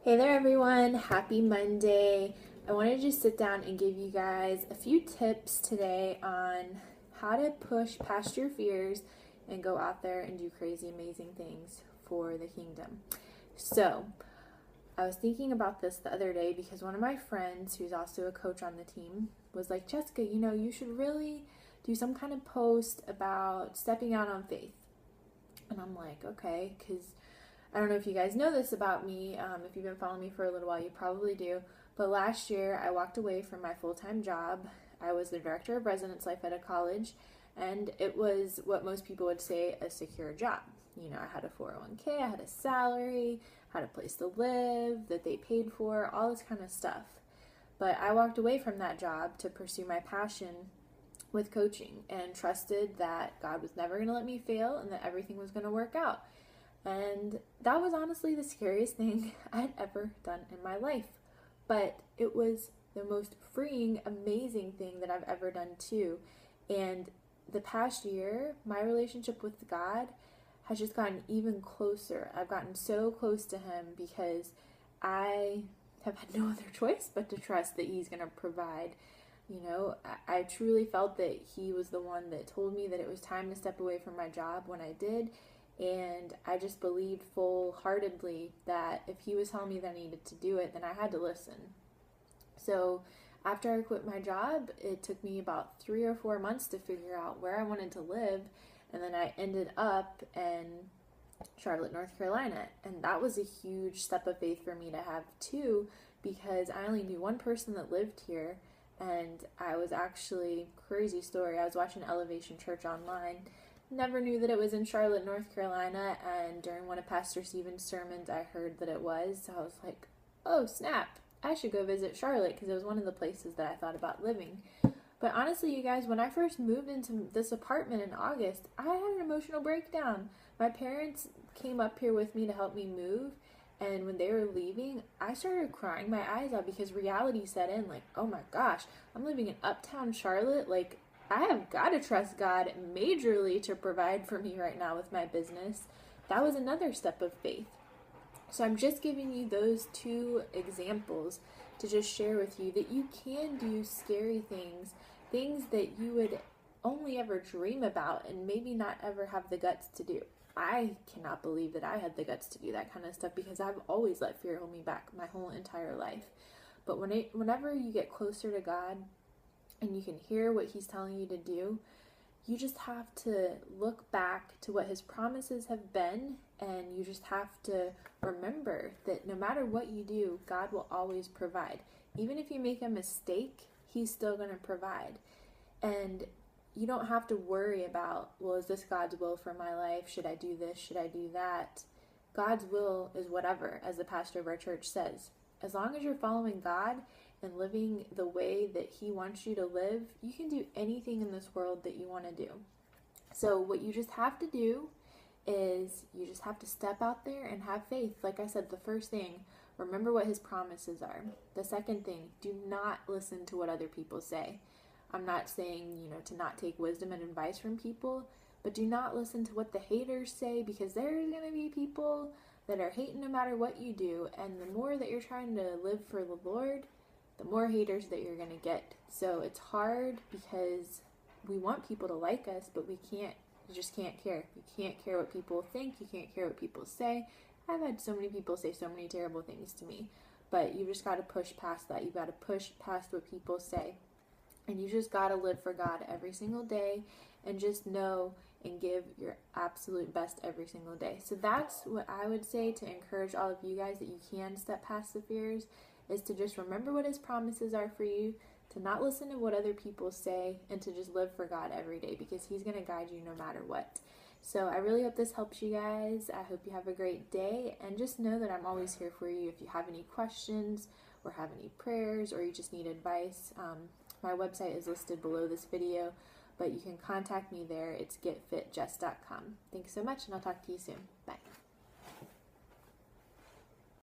Hey there, everyone. Happy Monday. I wanted to just sit down and give you guys a few tips today on how to push past your fears and go out there and do crazy, amazing things for the kingdom. So, I was thinking about this the other day because one of my friends, who's also a coach on the team, was like, Jessica, you should really do some kind of post about stepping out on faith. And I'm like, okay, because I don't know if you guys know this about me. If you've been following me for a little while, you probably do. But last year, I walked away from my full-time job. I was the director of residence life at a college, and it was what most people would say a secure job. I had a 401k, I had a salary, had a place to live that they paid for, all this kind of stuff. But I walked away from that job to pursue my passion with coaching and trusted that God was never going to let me fail and that everything was going to work out. And that was honestly the scariest thing I'd ever done in my life. But it was the most freeing, amazing thing that I've ever done too. And the past year, my relationship with God has just gotten even closer. I've gotten so close to Him because I have had no other choice but to trust that He's going to provide. I truly felt that He was the one that told me that it was time to step away from my job when I did. And I just believed full-heartedly that if He was telling me that I needed to do it, then I had to listen. So after I quit my job, it took me about 3 or 4 months to figure out where I wanted to live. And then I ended up in Charlotte, North Carolina. And that was a huge step of faith for me to have too, because I only knew one person that lived here. And I was actually, crazy story, I was watching Elevation Church online. Never knew that it was in Charlotte, North Carolina, and during one of Pastor Stephen's sermons, I heard that it was. So I was like, oh, snap, I should go visit Charlotte because it was one of the places that I thought about living. But honestly, you guys, when I first moved into this apartment in August, I had an emotional breakdown. My parents came up here with me to help me move, and when they were leaving, I started crying my eyes out because reality set in, like, oh my gosh, I'm living in uptown Charlotte, like, I have got to trust God majorly to provide for me right now with my business. That was another step of faith. So I'm just giving you those two examples to just share with you that you can do scary things, things that you would only ever dream about and maybe not ever have the guts to do. I cannot believe that I had the guts to do that kind of stuff because I've always let fear hold me back my whole entire life. But whenever you get closer to God, and you can hear what He's telling you to do, you just have to look back to what His promises have been, and you just have to remember that no matter what you do, God will always provide. Even if you make a mistake, He's still going to provide. And you don't have to worry about, well, is this God's will for my life? Should I do this? Should I do that? God's will is whatever, as the pastor of our church says. As long as you're following God and living the way that He wants you to live, you can do anything in this world that you want to do. So what you just have to do is you just have to step out there and have faith. Like I said, the first thing, remember what His promises are. The second thing, do not listen to what other people say. I'm not saying, to not take wisdom and advice from people, but do not listen to what the haters say, because there's going to be people that are hating no matter what you do. And the more that you're trying to live for the Lord, the more haters that you're going to get. So it's hard because we want people to like us, but you just can't care. You can't care what people think. You can't care what people say. I've had so many people say so many terrible things to me, but you just got to push past that. You got to push past what people say. And you just got to live for God every single day and just know and give your absolute best every single day. So that's what I would say to encourage all of you guys, that you can step past the fears, is to just remember what His promises are for you, to not listen to what other people say, and to just live for God every day, because He's going to guide you no matter what. So I really hope this helps you guys. I hope you have a great day, and just know that I'm always here for you if you have any questions or have any prayers or you just need advice. My website is listed below this video, but you can contact me there. It's getfitjess.com. Thanks so much, and I'll talk to you soon. Bye.